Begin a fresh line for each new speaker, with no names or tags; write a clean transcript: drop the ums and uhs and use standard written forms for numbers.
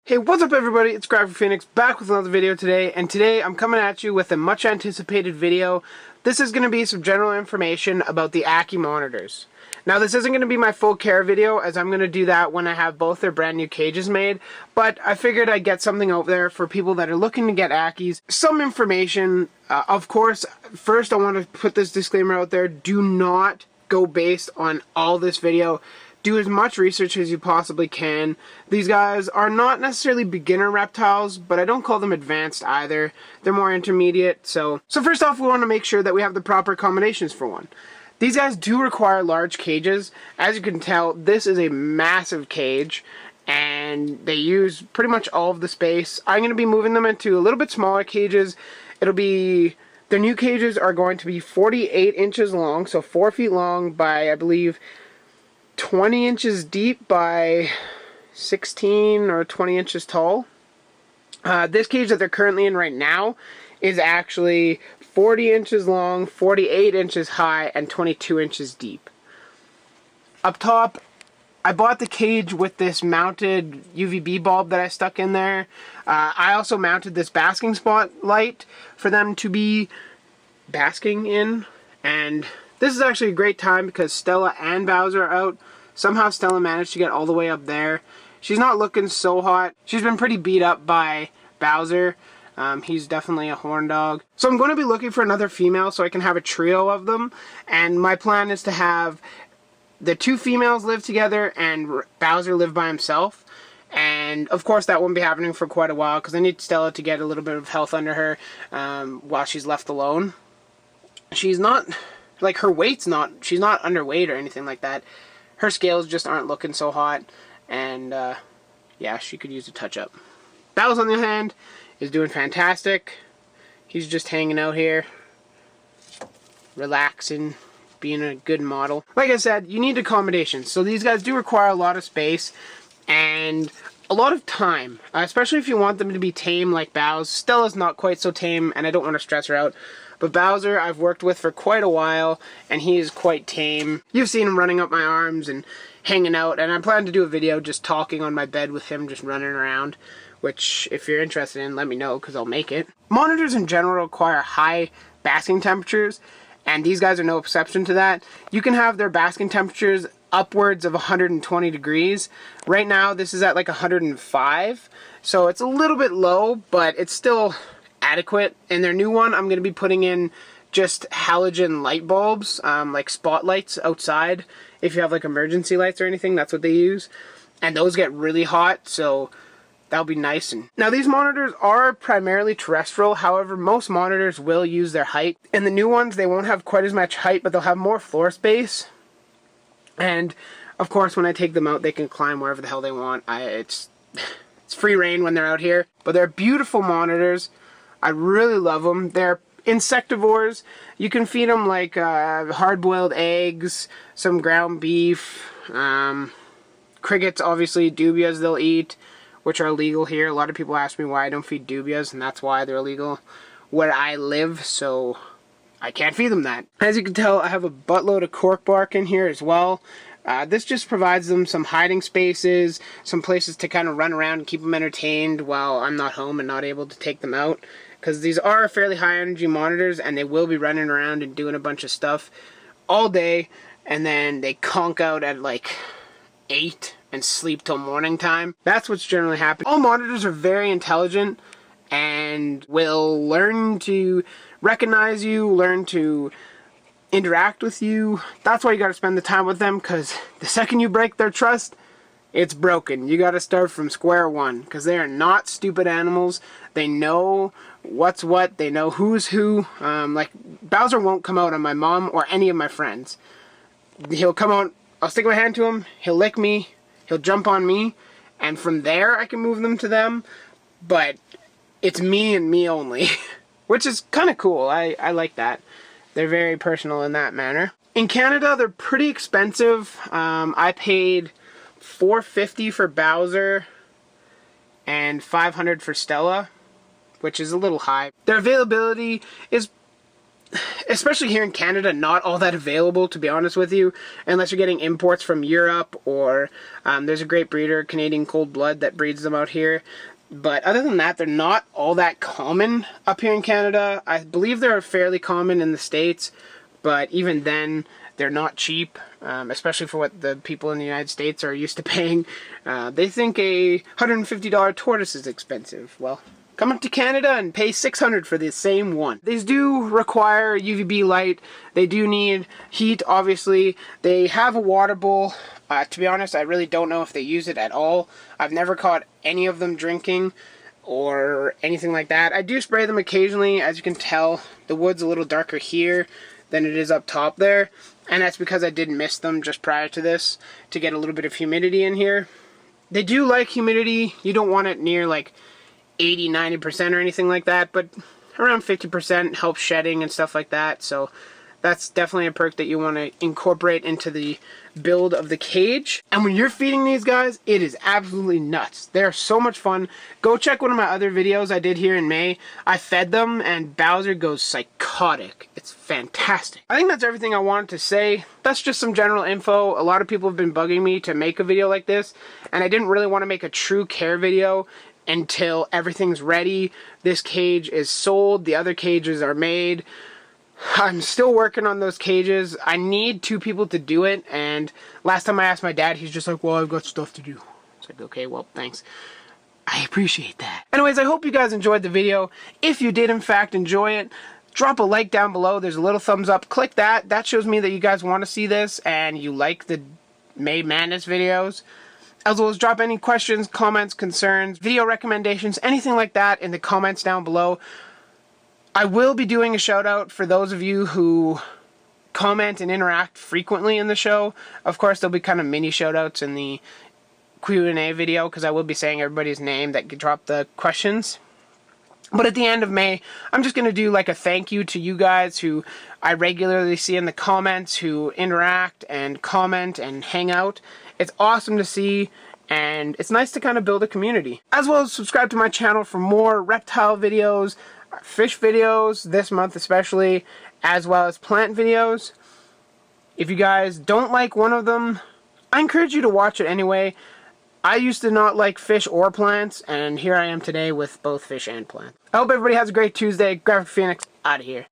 Hey, what's up everybody? It's Graphic Phoenix back with another video today, and today I'm coming at you with a much anticipated video. This is going to be some general information about the ACKIE monitors. Now this isn't going to be my full care video, as I'm going to do that when I have both their brand new cages made, but I figured I'd get something out there for people that are looking to get ACKIEs. Some information, of course. First I want to put this disclaimer out there: do not go based on all this video. Do as much research as you possibly can. These guys are not necessarily beginner reptiles, but I don't call them advanced either. They're more intermediate. So first off, we want to make sure that we have the proper accommodations for one. These guys do require large cages. As you can tell, this is a massive cage, and they use pretty much all of the space. I'm going to be moving them into a little bit smaller cages. Their new cages are going to be 48 inches long, so 4 feet long by, I believe, 20 inches deep by 16 or 20 inches tall. This cage that they're currently in right now is actually 40 inches long, 48 inches high, and 22 inches deep. Up top, I bought the cage with this mounted UVB bulb that I stuck in there. I also mounted this basking spotlight for them to be basking in, and this is actually a great time because Stella and Bowser are out. Somehow Stella managed to get all the way up there. She's not looking so hot. She's been pretty beat up by Bowser. He's definitely a horn dog. So I'm going to be looking for another female so I can have a trio of them. And my plan is to have the two females live together and Bowser live by himself. And of course that won't be happening for quite a while because I need Stella to get a little bit of health under her while she's left alone. She's not, like, her weight's not, she's not underweight or anything like that. Her scales just aren't looking so hot, and yeah, she could use a touch-up. Bowser, on the other hand, is doing fantastic. He's just hanging out here, relaxing, being a good model. Like I said, you need accommodations, so these guys do require a lot of space and a lot of time, especially if you want them to be tame like Bowser. Stella's not quite so tame, and I don't want to stress her out. But Bowser I've worked with for quite a while, and he is quite tame. You've seen him running up my arms and hanging out, and I plan to do a video just talking on my bed with him, just running around, which, if you're interested in, let me know, because I'll make it. Monitors in general require high basking temperatures, and these guys are no exception to that. You can have their basking temperatures upwards of 120 degrees. Right now, this is at like 105, so it's a little bit low, but it's still adequate. In their new one, I'm going to be putting in just halogen light bulbs, like spotlights outside. If you have like emergency lights or anything, that's what they use. And those get really hot, so that'll be nice. And now these monitors are primarily terrestrial, however most monitors will use their height. In the new ones, they won't have quite as much height, but they'll have more floor space. And of course, when I take them out, they can climb wherever the hell they want. It's free reign when they're out here. But they're beautiful monitors. I really love them. They're insectivores. You can feed them like hard-boiled eggs, some ground beef, crickets, obviously, dubias they'll eat, which are illegal here. A lot of people ask me why I don't feed dubias, and that's why they're illegal where I live, so I can't feed them that. As you can tell, I have a buttload of cork bark in here as well. This just provides them some hiding spaces, some places to kind of run around and keep them entertained while I'm not home and not able to take them out. Because these are fairly high energy monitors, and they will be running around and doing a bunch of stuff all day, and then they conk out at like 8 and sleep till morning time. That's what's generally happening. All monitors are very intelligent and will learn to recognize you, learn to interact with you. That's why you gotta spend the time with them, because the second you break their trust, it's broken. You gotta start from square one, because they are not stupid animals. They know what's what. They know who's who. Like, Bowser won't come out on my mom or any of my friends. He'll come out, I'll stick my hand to him, he'll lick me, he'll jump on me, and from there I can move them to them, but it's me and me only, which is kind of cool. I like that. They're very personal in that manner. In Canada, they're pretty expensive. I paid $450 for Bowser and $500 for Stella, which is a little high. Their availability is especially here in Canada, not all that available, to be honest with you, unless you're getting imports from Europe, or there's a great breeder, Canadian Cold Blood, that breeds them out here. But other than that, they're not all that common up here in Canada. I believe they're fairly common in the States, but even then, they're not cheap, especially for what the people in the United States are used to paying. They think a $150 tortoise is expensive. Well, come up to Canada and pay $600 for the same one. These do require UVB light. They do need heat, obviously. They have a water bowl. To be honest, I really don't know if they use it at all. I've never caught any of them drinking or anything like that. I do spray them occasionally. As you can tell, the wood's a little darker here than it is up top there. And that's because I did mist them just prior to this to get a little bit of humidity in here. They do like humidity. You don't want it near like 80, 90% or anything like that, but around 50% helps shedding and stuff like that. So that's definitely a perk that you want to incorporate into the build of the cage. And when you're feeding these guys, it is absolutely nuts. They're so much fun. Go check one of my other videos I did here in May. I fed them and Bowser goes psychotic. It's fantastic. I think that's everything I wanted to say. That's just some general info. A lot of people have been bugging me to make a video like this, and I didn't really want to make a true care video until everything's ready. This cage is sold. The other cages are made. I'm still working on those cages. I need 2 people to do it, and last time I asked my dad, he's just like, well, I've got stuff to do. It's like, okay, well, thanks. I appreciate that. Anyways, I hope you guys enjoyed the video. If you did, in fact, enjoy it, drop a like down below. There's a little thumbs up. Click that. That shows me that you guys want to see this, and you like the May Madness videos. As well as drop any questions, comments, concerns, video recommendations, anything like that in the comments down below. I will be doing a shout out for those of you who comment and interact frequently in the show. Of course, there'll be kind of mini shout outs in the Q&A video, because I will be saying everybody's name that dropped the questions. But at the end of May, I'm just going to do like a thank you to you guys who I regularly see in the comments, who interact and comment and hang out. It's awesome to see, and it's nice to kind of build a community. As well as subscribe to my channel for more reptile videos, fish videos, this month especially, as well as plant videos. If you guys don't like one of them, I encourage you to watch it anyway. I used to not like fish or plants, and here I am today with both fish and plants. I hope everybody has a great Tuesday. Graphic Phoenix, out of here.